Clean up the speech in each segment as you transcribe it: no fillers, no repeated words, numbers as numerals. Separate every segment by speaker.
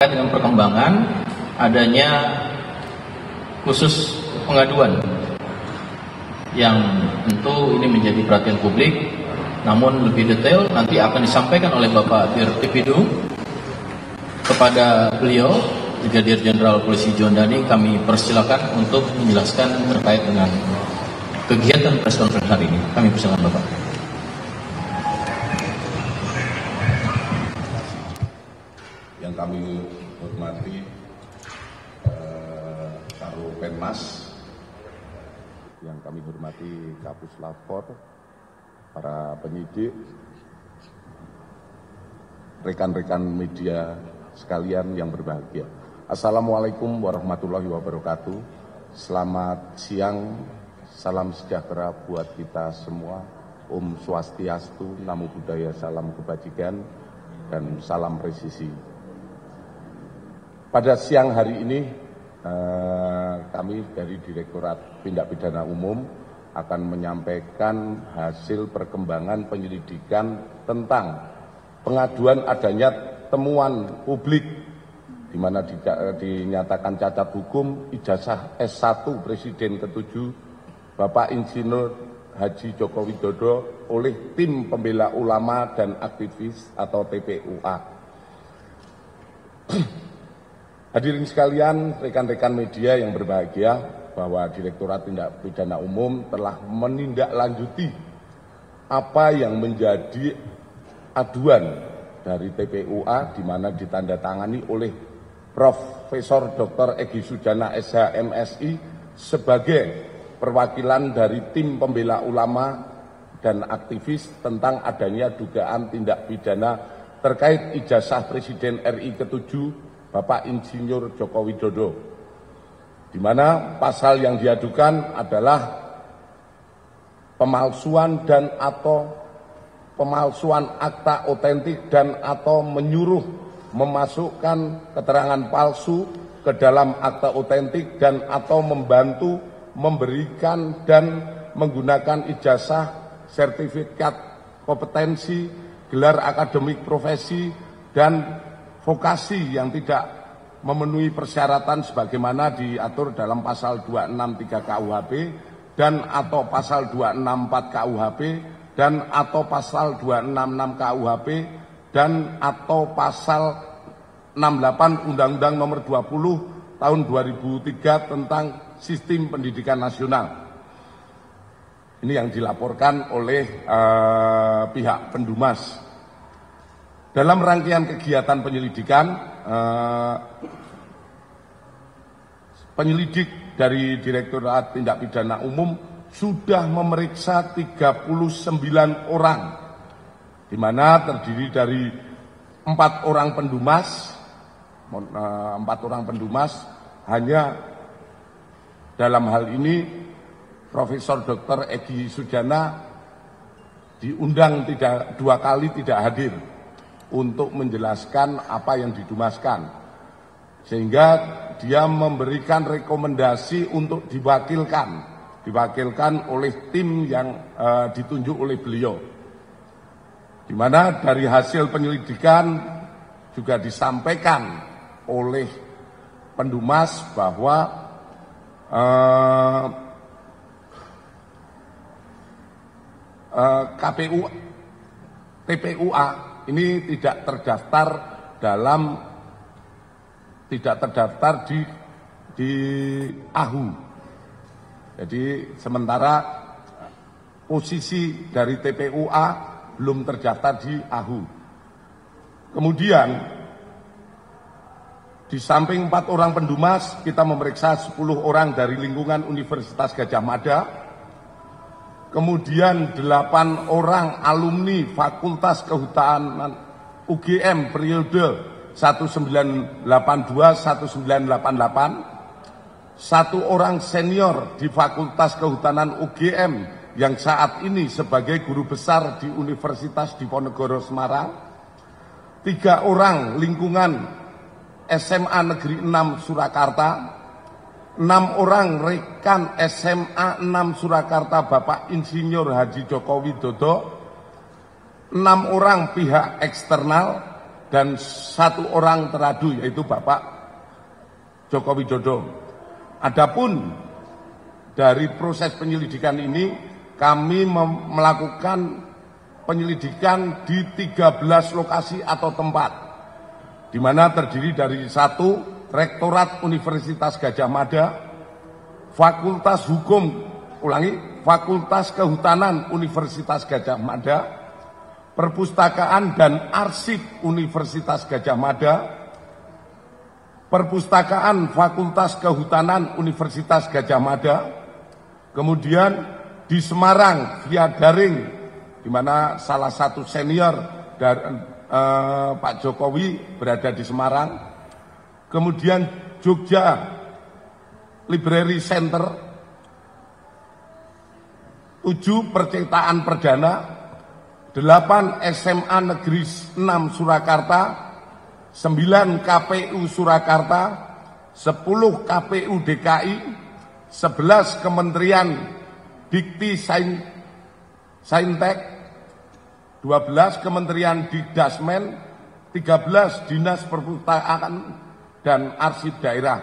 Speaker 1: dengan perkembangan adanya khusus pengaduan yang tentu ini menjadi perhatian publik, namun lebih detail nanti akan disampaikan oleh Bapak Dirtipidum kepada beliau, Brigadir Jenderal Polisi Juandani. Kami persilakan untuk menjelaskan terkait dengan kegiatan press conference hari ini. Kami persilakan Bapak.
Speaker 2: Yang kami hormati Karo Penmas, yang kami hormati Kapus Lapor, para penyidik, rekan-rekan media sekalian yang berbahagia. Assalamualaikum warahmatullahi wabarakatuh. Selamat siang, salam sejahtera buat kita semua. Om Swastiastu, Namo Buddhaya, salam kebajikan, dan salam presisi. Pada siang hari ini, kami dari Direktorat Tindak Pidana Umum akan menyampaikan hasil perkembangan penyelidikan tentang pengaduan adanya temuan publik di mana dinyatakan cacat hukum ijazah S1 Presiden ke-7 Bapak Insinyur Haji Joko Widodo oleh Tim Pembela Ulama dan Aktivis atau TPUA. Hadirin sekalian, rekan-rekan media yang berbahagia, bahwa Direktorat Tindak Pidana Umum telah menindaklanjuti apa yang menjadi aduan dari TPUA, di mana ditandatangani oleh Profesor Dr. Egy Sujana SH MSI sebagai perwakilan dari Tim Pembela Ulama dan Aktivis tentang adanya dugaan tindak pidana terkait ijazah Presiden RI ke-7 Bapak Insinyur Joko Widodo, di mana pasal yang diadukan adalah pemalsuan dan atau pemalsuan akta otentik dan atau menyuruh memasukkan keterangan palsu ke dalam akta otentik dan atau membantu memberikan dan menggunakan ijazah, sertifikat kompetensi, gelar akademik profesi, dan vokasi yang tidak memenuhi persyaratan sebagaimana diatur dalam pasal 263 KUHP dan atau pasal 264 KUHP dan atau pasal 266 KUHP dan atau pasal 68 Undang-Undang Nomor 20 Tahun 2003 tentang Sistem Pendidikan Nasional. Ini yang dilaporkan oleh pihak Pendumas. Dalam rangkaian kegiatan penyelidikan, penyelidik dari Direktorat Tindak Pidana Umum sudah memeriksa 39 orang, di mana terdiri dari 4 orang pendumas, hanya dalam hal ini Profesor Dr. Egy Sujana diundang 2 kali tidak hadir untuk menjelaskan apa yang didumaskan, sehingga dia memberikan rekomendasi untuk diwakilkan oleh tim yang ditunjuk oleh beliau, di mana dari hasil penyelidikan juga disampaikan oleh Pendumas bahwa TPUA ini tidak terdaftar di AHU. Jadi sementara posisi dari TPUA belum terdaftar di AHU. Kemudian di samping 4 orang pendumas, kita memeriksa 10 orang dari lingkungan Universitas Gadjah Mada. Kemudian 8 orang alumni Fakultas Kehutanan UGM periode 1982-1988, 1 orang senior di Fakultas Kehutanan UGM yang saat ini sebagai guru besar di Universitas Diponegoro Semarang, 3 orang lingkungan SMA Negeri 6 Surakarta, 6 orang rekan SMA 6 Surakarta Bapak Insinyur Haji Joko Widodo, 6 orang pihak eksternal, dan 1 orang teradu, yaitu Bapak Joko Widodo. Adapun dari proses penyelidikan ini, kami melakukan penyelidikan di 13 lokasi atau tempat, di mana terdiri dari 1. Rektorat Universitas Gadjah Mada, Fakultas Kehutanan Universitas Gadjah Mada, Perpustakaan dan Arsip Universitas Gadjah Mada, Perpustakaan Fakultas Kehutanan Universitas Gadjah Mada, kemudian di Semarang via daring, di mana salah satu senior dari Pak Jokowi berada di Semarang, kemudian Jogja Library Center, 7 Percetakan Perdana, 8 SMA Negeri 6 Surakarta, 9 KPU Surakarta, 10 KPU DKI, 11 Kementerian Dikti Saintek, 12 Kementerian Dikdasmen, 13 Dinas Perpustakaan dan Arsip Daerah.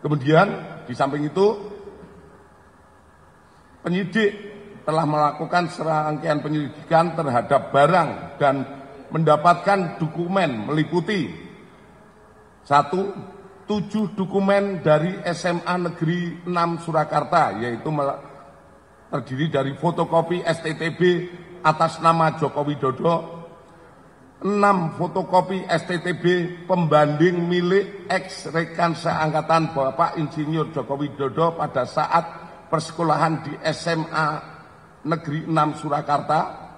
Speaker 2: Kemudian di samping itu, penyidik telah melakukan serangkaian penyelidikan terhadap barang dan mendapatkan dokumen meliputi 1. 7 dokumen dari SMA Negeri 6 Surakarta, yaitu terdiri dari fotokopi STTB atas nama Joko Widodo, 6 fotokopi STTB pembanding milik ex-rekan seangkatan Bapak Insinyur Joko Widodo pada saat persekolahan di SMA Negeri 6 Surakarta,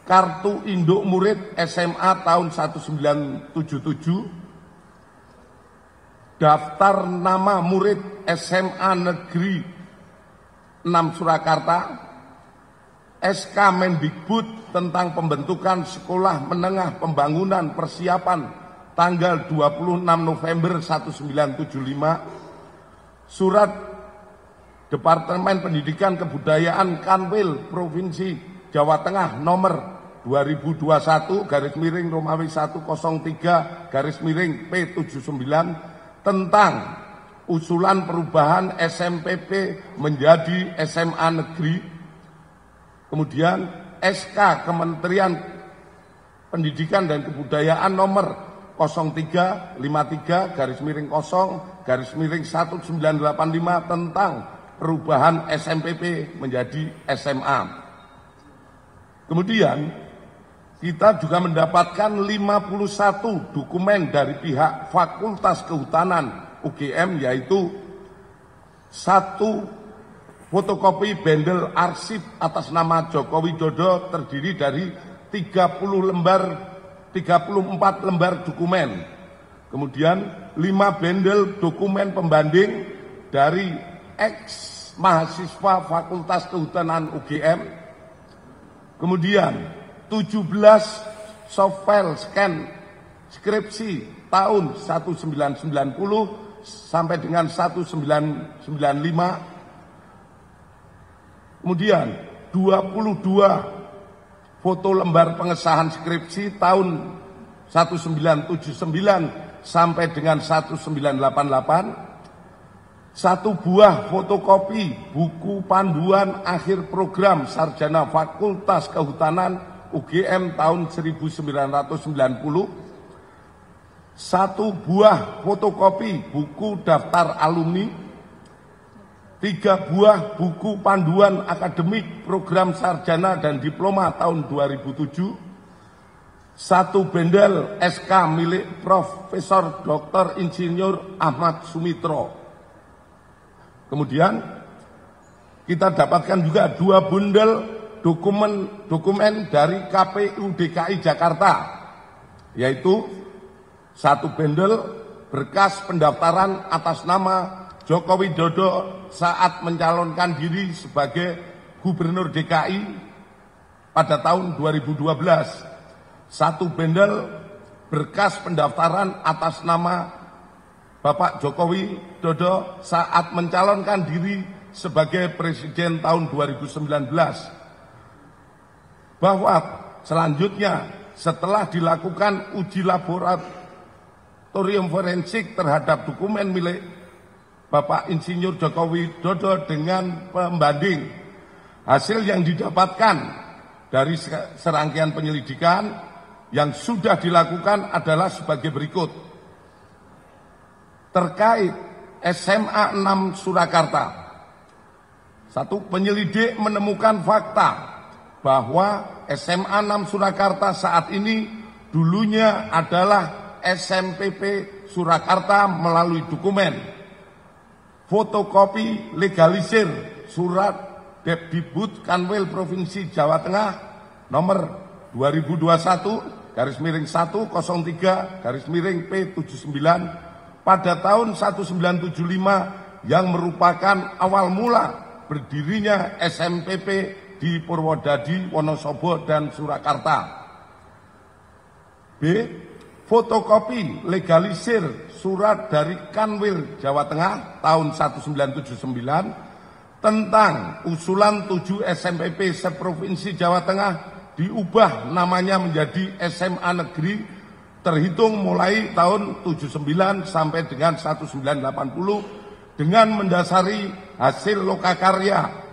Speaker 2: kartu induk murid SMA tahun 1977, daftar nama murid SMA Negeri 6 Surakarta, SK Mendikbud tentang pembentukan Sekolah Menengah Pembangunan Persiapan tanggal 26 November 1975, Surat Departemen Pendidikan Kebudayaan Kanwil Provinsi Jawa Tengah nomor 2021-Romawi 103-P79 tentang usulan perubahan SMPP menjadi SMA Negeri. Kemudian SK Kementerian Pendidikan dan Kebudayaan nomor 0353-0-1985 tentang perubahan SMPP menjadi SMA. Kemudian kita juga mendapatkan 51 dokumen dari pihak Fakultas Kehutanan UGM, yaitu 1 fotokopi bendel arsip atas nama Joko Widodo terdiri dari 34 lembar dokumen. Kemudian 5 bendel dokumen pembanding dari ex mahasiswa Fakultas Kehutanan UGM. Kemudian 17 softfile scan skripsi tahun 1990 sampai dengan 1995. Kemudian 22 foto lembar pengesahan skripsi tahun 1979 sampai dengan 1988, 1 buah fotokopi buku panduan akhir program sarjana Fakultas Kehutanan UGM tahun 1990, 1 buah fotokopi buku daftar alumni, 3 buah buku panduan akademik program sarjana dan diploma tahun 2007, 1 bendel SK milik Profesor Dr. Insinyur Ahmad Sumitro. Kemudian kita dapatkan juga 2 bundel dokumen dari KPU DKI Jakarta, yaitu 1 bendel berkas pendaftaran atas nama Joko Widodo saat mencalonkan diri sebagai Gubernur DKI pada tahun 2012, 1 bendel berkas pendaftaran atas nama Bapak Joko Widodo saat mencalonkan diri sebagai Presiden tahun 2019, bahwa selanjutnya setelah dilakukan uji laboratorium forensik terhadap dokumen milik Bapak Insinyur Joko Widodo dengan pembanding, hasil yang didapatkan dari serangkaian penyelidikan yang sudah dilakukan adalah sebagai berikut. Terkait SMA 6 Surakarta, 1. Penyelidik menemukan fakta bahwa SMA 6 Surakarta saat ini dulunya adalah SMPP Surakarta melalui dokumen fotokopi legalisir surat Depdikbud Kanwil Provinsi Jawa Tengah nomor 2021-103-P79 pada tahun 1975 yang merupakan awal mula berdirinya SMPP di Purwodadi, Wonosobo, dan Surakarta. B. Fotokopi legalisir surat dari Kanwil Jawa Tengah tahun 1979 tentang usulan 7 SMPP seprovinsi Jawa Tengah diubah namanya menjadi SMA Negeri terhitung mulai tahun 79 sampai dengan 1980 dengan mendasari hasil lokakarya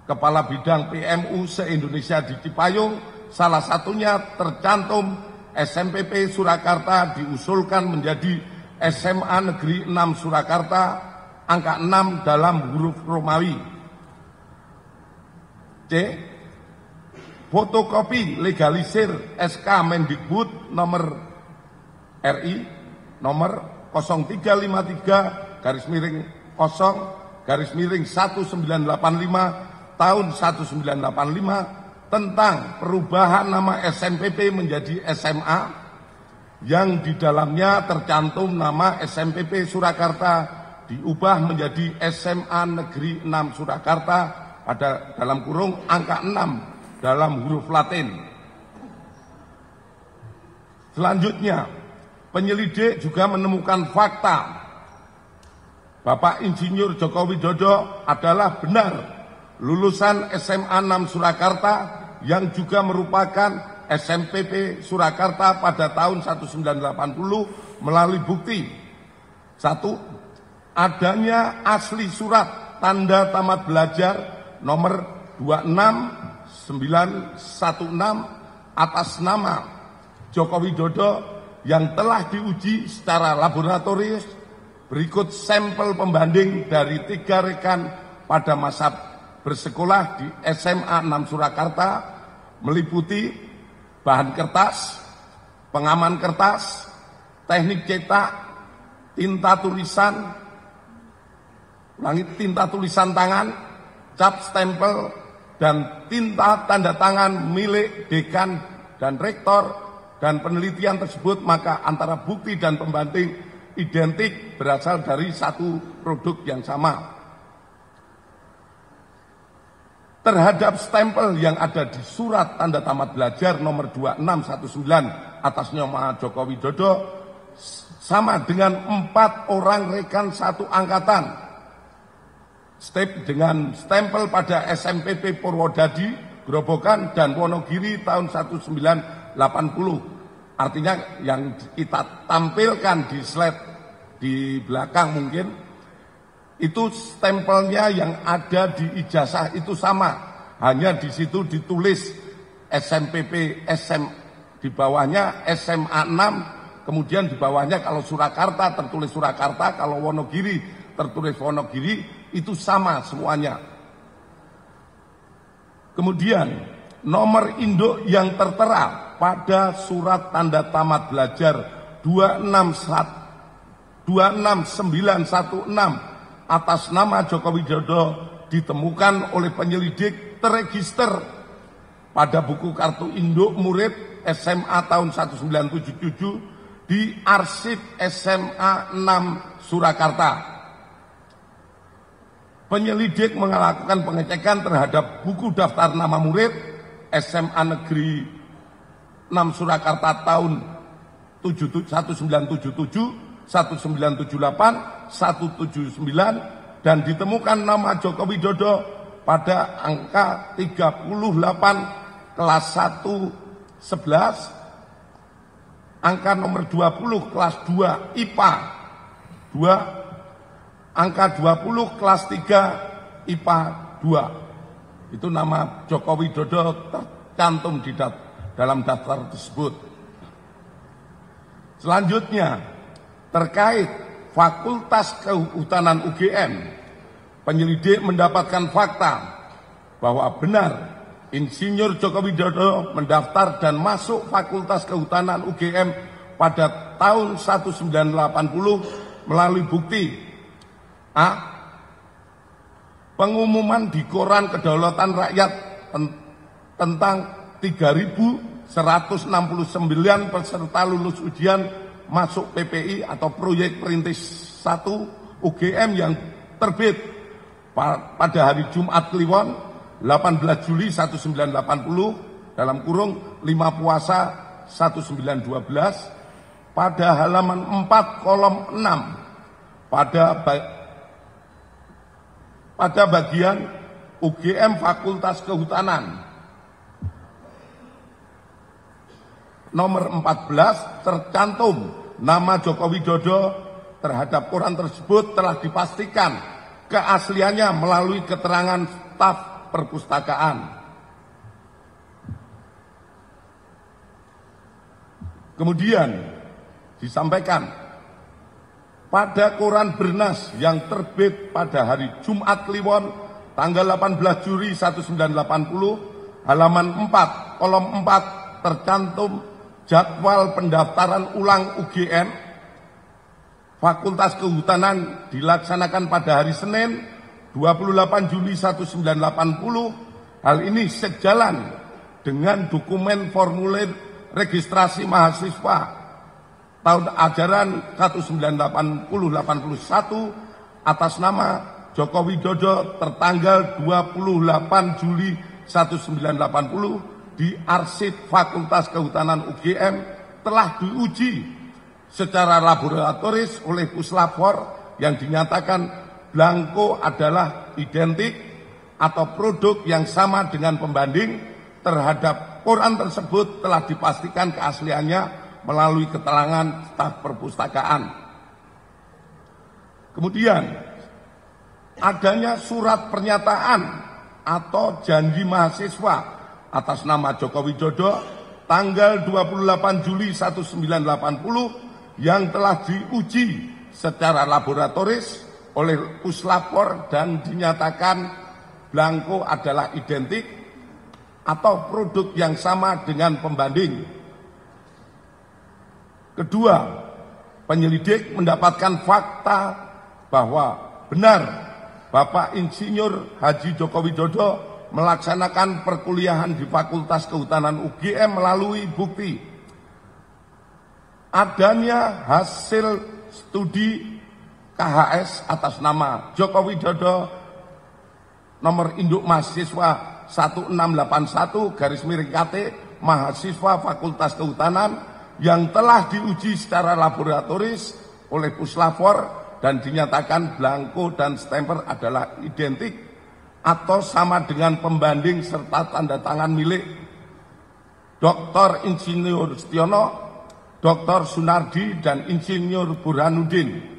Speaker 2: Kepala Bidang PMU se-Indonesia di Cipayung, salah satunya tercantum SMPP Surakarta diusulkan menjadi SMA Negeri 6 Surakarta, angka 6 dalam huruf Romawi. C. Fotokopi legalisir SK Mendikbud nomor RI nomor 0353-0-1985 tahun 1985 tentang perubahan nama SMPP menjadi SMA yang di dalamnya tercantum nama SMPP Surakarta diubah menjadi SMA Negeri 6 Surakarta pada dalam kurung angka 6 dalam huruf Latin. Selanjutnya, penyelidik juga menemukan fakta Bapak Insinyur Joko Widodo adalah benar lulusan SMA 6 Surakarta yang juga merupakan SMPP Surakarta pada tahun 1980 melalui bukti 1. Adanya asli surat tanda tamat belajar nomor 26916 atas nama Joko Widodo yang telah diuji secara laboratorius. Berikut sampel pembanding dari 3 rekan pada masa bersekolah di SMA 6 Surakarta meliputi bahan kertas, pengaman kertas, teknik cetak, tinta tulisan tangan, cap stempel, dan tinta tanda tangan milik dekan dan rektor, dan penelitian tersebut maka antara bukti dan pembanding identik berasal dari satu produk yang sama. Terhadap stempel yang ada di surat tanda tamat belajar nomor 2619 atas nama Joko Widodo sama dengan 4 orang rekan satu angkatan dengan stempel pada SMPP Purwodadi, Grobogan, dan Wonogiri tahun 1980. Artinya yang kita tampilkan di slide di belakang mungkin itu stempelnya yang ada di ijazah itu sama, hanya di situ ditulis SMPP di bawahnya SMA 6, kemudian di bawahnya kalau Surakarta tertulis Surakarta, kalau Wonogiri tertulis Wonogiri, itu sama semuanya. Kemudian nomor induk yang tertera pada surat tanda tamat belajar 26916 atas nama Joko Widodo ditemukan oleh penyelidik terregister pada buku kartu induk murid SMA tahun 1977 di arsip SMA 6 Surakarta. Penyelidik melakukan pengecekan terhadap buku daftar nama murid SMA Negeri 6 Surakarta tahun 1977, 1978, 179, dan ditemukan nama Joko Widodo pada angka 38 kelas 1 11 angka nomor 20 kelas 2 IPA 2, angka 20 kelas 3 IPA 2. Itu nama Joko Widodo tercantum di dalam daftar tersebut. Selanjutnya, terkait Fakultas Kehutanan UGM, penyelidik mendapatkan fakta bahwa benar Insinyur Joko Widodo mendaftar dan masuk Fakultas Kehutanan UGM pada tahun 1980 melalui bukti A. Pengumuman di Koran Kedaulatan Rakyat tentang 3.169 peserta lulus ujian masuk PPI atau proyek perintis 1 UGM yang terbit pada hari Jumat Kliwon 18 Juli 1980 dalam kurung 5 Puasa 1912 pada halaman 4 kolom 6 pada bagian UGM Fakultas Kehutanan nomor 14 tercantum nama Joko Widodo terhadap koran tersebut telah dipastikan keasliannya melalui keterangan staf perpustakaan. Kemudian disampaikan pada koran Bernas yang terbit pada hari Jumat Kliwon tanggal 18 Juli 1980 halaman 4 kolom 4 tercantum jadwal pendaftaran ulang UGM Fakultas Kehutanan dilaksanakan pada hari Senin 28 Juli 1980. Hal ini sejalan dengan dokumen formulir registrasi mahasiswa tahun ajaran 1980-81 atas nama Joko Widodo tertanggal 28 Juli 1980 di arsip Fakultas Kehutanan UGM telah diuji secara laboratoris oleh Puslapor yang dinyatakan blanko adalah identik atau produk yang sama dengan pembanding terhadap koran tersebut telah dipastikan keasliannya melalui keterangan staf perpustakaan. Kemudian adanya surat pernyataan atau janji mahasiswa atas nama Joko Widodo tanggal 28 Juli 1980 yang telah diuji secara laboratoris oleh Puslapor dan dinyatakan blanko adalah identik atau produk yang sama dengan pembanding. Kedua, penyelidik mendapatkan fakta bahwa benar Bapak Insinyur Haji Joko Widodo melaksanakan perkuliahan di Fakultas Kehutanan UGM melalui bukti adanya hasil studi KHS atas nama Joko Widodo nomor induk mahasiswa 1681/KT mahasiswa Fakultas Kehutanan yang telah diuji secara laboratoris oleh Puslapor dan dinyatakan blanko dan stemper adalah identik atau sama dengan pembanding serta tanda tangan milik Dr. Insinyur Setiono, Dr. Sunardi dan Insinyur Burhanuddin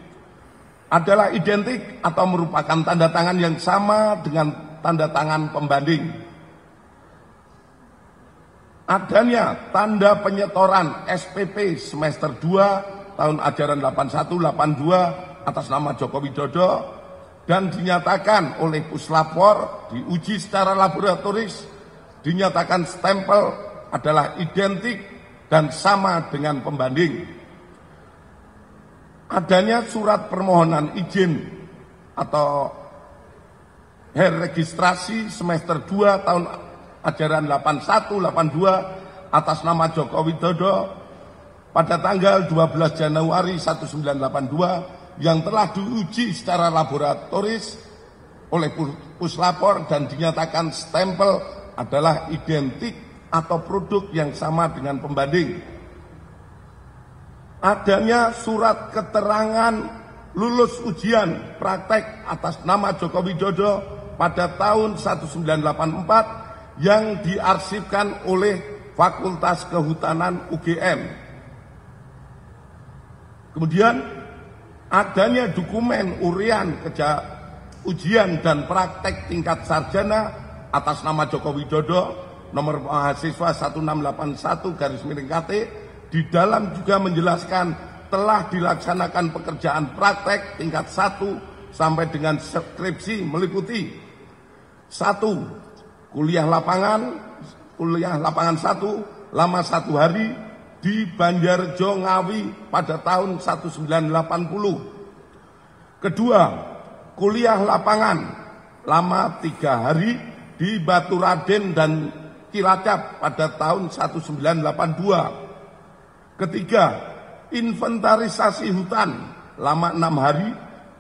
Speaker 2: adalah identik atau merupakan tanda tangan yang sama dengan tanda tangan pembanding. Adanya tanda penyetoran SPP semester 2 tahun ajaran 81-82 atas nama Joko Widodo dan dinyatakan oleh Puslapor diuji secara laboratoris dinyatakan stempel adalah identik dan sama dengan pembanding. Adanya surat permohonan izin atau registrasi semester 2 tahun ajaran 81-82 atas nama Joko Widodo pada tanggal 12 Januari 1982 yang telah diuji secara laboratoris oleh Puslapor dan dinyatakan stempel adalah identik atau produk yang sama dengan pembanding. Adanya surat keterangan lulus ujian praktek atas nama Joko Widodo pada tahun 1984 yang diarsipkan oleh Fakultas Kehutanan UGM. Kemudian adanya dokumen urian ujian dan praktek tingkat sarjana atas nama Joko Widodo nomor mahasiswa 1681/KT di dalam juga menjelaskan telah dilaksanakan pekerjaan praktek tingkat 1 sampai dengan skripsi meliputi 1. Kuliah lapangan 1 lama 1 hari di Banjarjo Ngawi pada tahun 1980. Kedua, kuliah lapangan lama 3 hari di Baturaden dan Cilacap pada tahun 1982. Ketiga, inventarisasi hutan lama 6 hari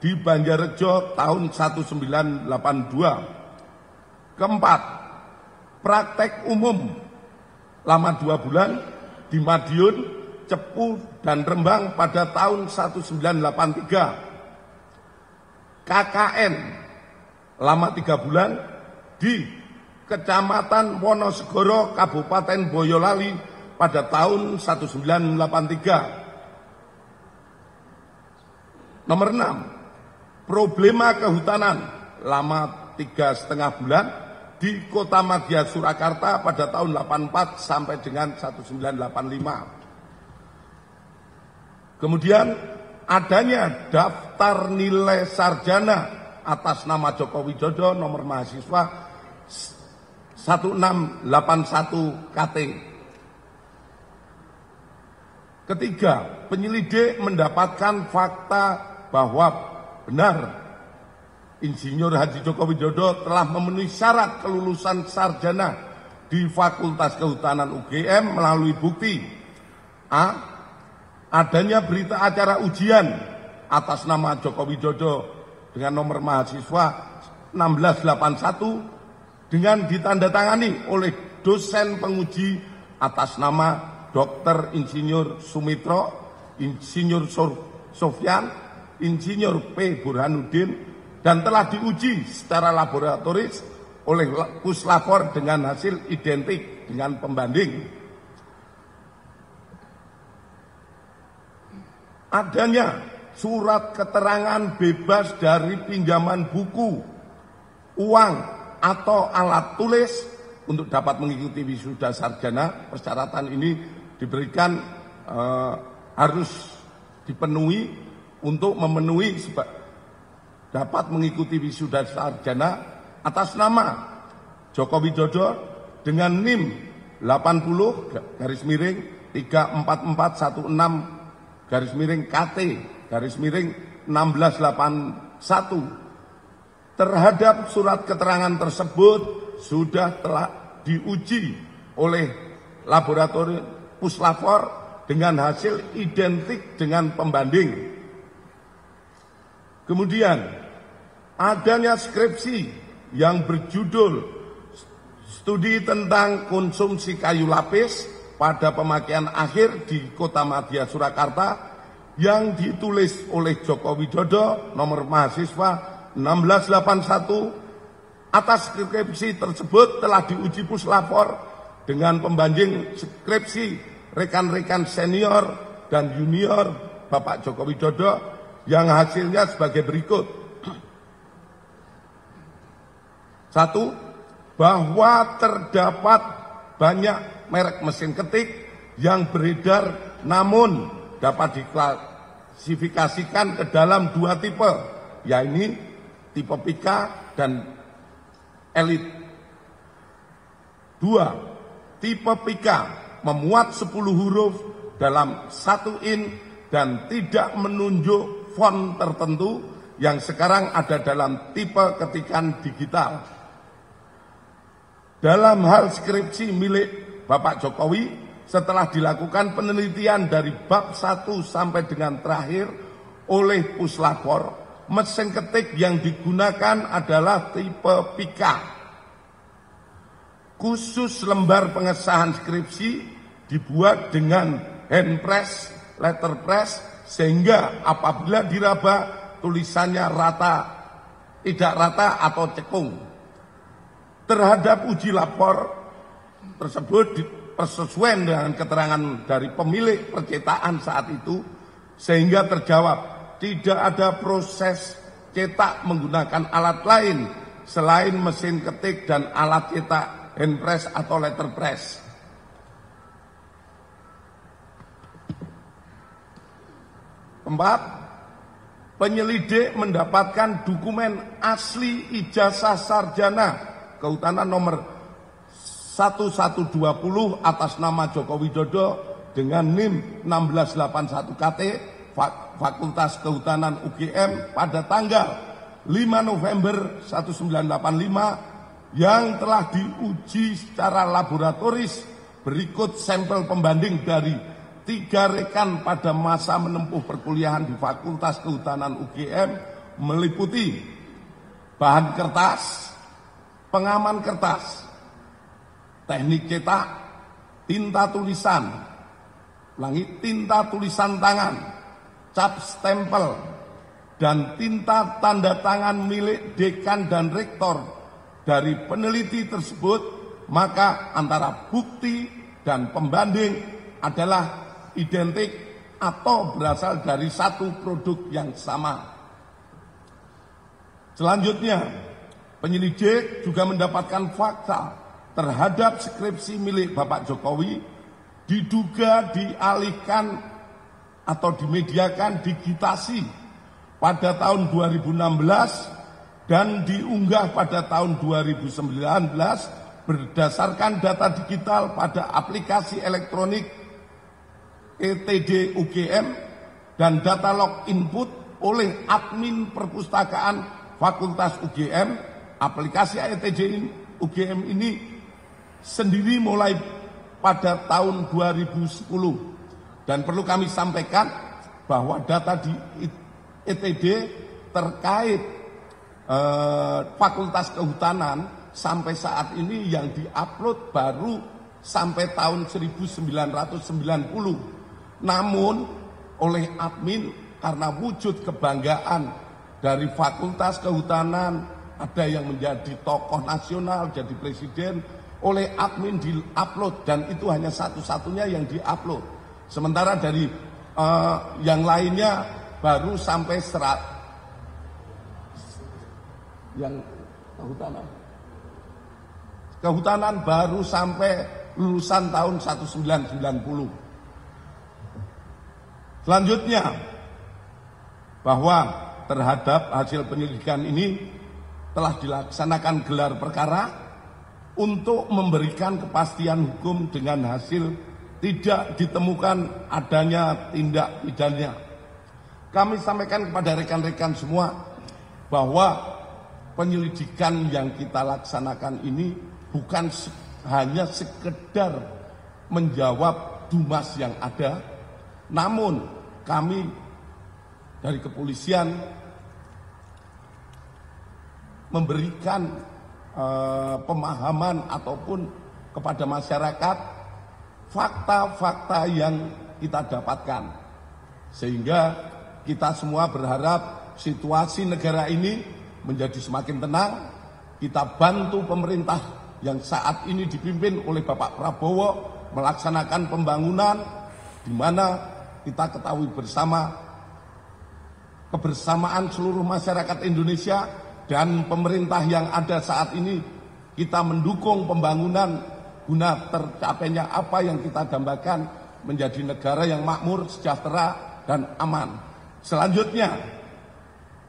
Speaker 2: di Banjarjo tahun 1982. Keempat, praktek umum lama 2 bulan di Madiun, Cepu, dan Rembang pada tahun 1983. KKN lama 3 bulan di Kecamatan Wonosegoro, Kabupaten Boyolali pada tahun 1983. Nomor 6, problema kehutanan lama 3,5 bulan di Kota Madya Surakarta pada tahun 84 sampai dengan 1985. Kemudian adanya daftar nilai sarjana atas nama Joko Widodo nomor mahasiswa 1681/KT. Ketiga, penyelidik mendapatkan fakta bahwa benar Insinyur Haji Joko Widodo telah memenuhi syarat kelulusan sarjana di Fakultas Kehutanan UGM melalui bukti A. Adanya berita acara ujian atas nama Joko Widodo dengan nomor mahasiswa 1681 dengan ditandatangani oleh dosen penguji atas nama Dr. Insinyur Sumitro, Insinyur Sofyan, Insinyur P. Burhanuddin, dan telah diuji secara laboratoris oleh Puslapor dengan hasil identik dengan pembanding. Adanya surat keterangan bebas dari pinjaman buku, uang, atau alat tulis untuk dapat mengikuti wisuda sarjana. Persyaratan ini diberikan harus dipenuhi untuk memenuhi dapat mengikuti wisuda sarjana atas nama Joko Widodo dengan NIM 80/34416/KT/1681. Terhadap surat keterangan tersebut telah diuji oleh laboratorium Puslapor dengan hasil identik dengan pembanding. Kemudian adanya skripsi yang berjudul Studi tentang Konsumsi Kayu Lapis pada Pemakaian Akhir di Kota Madya Surakarta yang ditulis oleh Joko Widodo nomor mahasiswa 1681. Atas skripsi tersebut telah diuji Puslapor dengan pembanding skripsi rekan-rekan senior dan junior Bapak Joko Widodo yang hasilnya sebagai berikut. 1. Bahwa terdapat banyak merek mesin ketik yang beredar namun dapat diklasifikasikan ke dalam 2 tipe, yaitu tipe Pika dan Elit. 2. Tipe Pika memuat 10 huruf dalam 1 in dan tidak menunjuk font tertentu yang sekarang ada dalam tipe ketikan digital. Dalam hal skripsi milik Bapak Jokowi, setelah dilakukan penelitian dari bab 1 sampai dengan terakhir oleh Puslapor, mesin ketik yang digunakan adalah tipe Pika. Khusus lembar pengesahan skripsi dibuat dengan hand press, letterpress, sehingga apabila diraba tulisannya rata, tidak rata atau cekung. Terhadap uji lapor tersebut persesuaian dengan keterangan dari pemilik percetakan saat itu, sehingga terjawab tidak ada proses cetak menggunakan alat lain selain mesin ketik dan alat cetak hand press atau letter press. Keempat, penyelidik mendapatkan dokumen asli ijazah sarjana kehutanan nomor 1120 atas nama Joko Widodo dengan NIM 1681 KT Fakultas Kehutanan UGM pada tanggal 5 November 1985 yang telah diuji secara laboratoris. Berikut sampel pembanding dari 3 rekan pada masa menempuh perkuliahan di Fakultas Kehutanan UGM meliputi bahan kertas, pengaman kertas, teknik cetak, tinta tulisan, tinta tulisan tangan, cap stempel, dan tinta tanda tangan milik dekan dan rektor dari peneliti tersebut, maka antara bukti dan pembanding adalah identik atau berasal dari satu produk yang sama. Selanjutnya, penyelidik juga mendapatkan fakta terhadap skripsi milik Bapak Jokowi diduga dialihkan atau dimediakan digitasi pada tahun 2016 dan diunggah pada tahun 2019 berdasarkan data digital pada aplikasi elektronik ETD UGM dan data log input oleh admin perpustakaan Fakultas UGM. Aplikasi ETD UGM ini sendiri mulai pada tahun 2010. Dan perlu kami sampaikan bahwa data di ETD terkait Fakultas Kehutanan sampai saat ini yang diupload baru sampai tahun 1990. Namun oleh admin karena wujud kebanggaan dari Fakultas Kehutanan, ada yang menjadi tokoh nasional, jadi presiden, oleh admin diupload dan itu hanya satu-satunya yang diupload. Sementara dari yang lainnya baru sampai yang kehutanan baru sampai lulusan tahun 1990. Selanjutnya, bahwa terhadap hasil penyelidikan ini telah dilaksanakan gelar perkara untuk memberikan kepastian hukum dengan hasil tidak ditemukan adanya tindak pidana. Kami sampaikan kepada rekan-rekan semua bahwa penyelidikan yang kita laksanakan ini bukan hanya sekedar menjawab dumas yang ada, namun kami dari kepolisian memberikan pemahaman ataupun kepada masyarakat fakta-fakta yang kita dapatkan, sehingga kita semua berharap situasi negara ini menjadi semakin tenang. Kita bantu pemerintah yang saat ini dipimpin oleh Bapak Prabowo melaksanakan pembangunan, di mana kita ketahui bersama kebersamaan seluruh masyarakat Indonesia dan pemerintah yang ada saat ini. Kita mendukung pembangunan guna tercapainya apa yang kita dambakan, menjadi negara yang makmur, sejahtera, dan aman. Selanjutnya,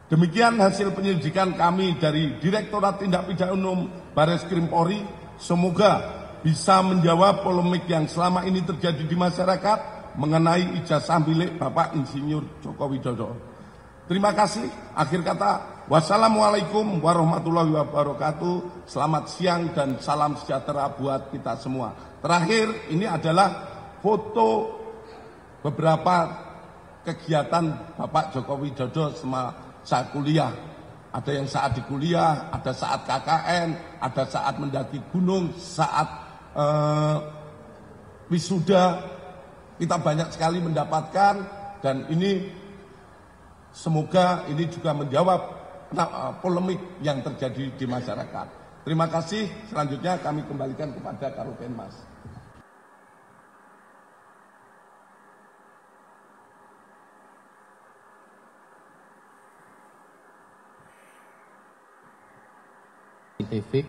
Speaker 2: demikian hasil penyelidikan kami dari Direktorat Tindak Pidana Umum Barreskrim Polri. Semoga bisa menjawab polemik yang selama ini terjadi di masyarakat mengenai ijazah milik Bapak Insinyur Joko Widodo. Terima kasih. Akhir kata, wassalamualaikum warahmatullahi wabarakatuh. Selamat siang dan salam sejahtera buat kita semua. Terakhir, ini adalah foto beberapa kegiatan Bapak Joko Widodo saat kuliah. Ada yang saat di kuliah, ada saat KKN, ada saat mendaki gunung, saat wisuda. Kita banyak sekali mendapatkan, dan ini semoga ini juga menjawab polemik yang terjadi di masyarakat. Terima kasih. Selanjutnya kami kembalikan kepada Karopenmas.
Speaker 3: saintifik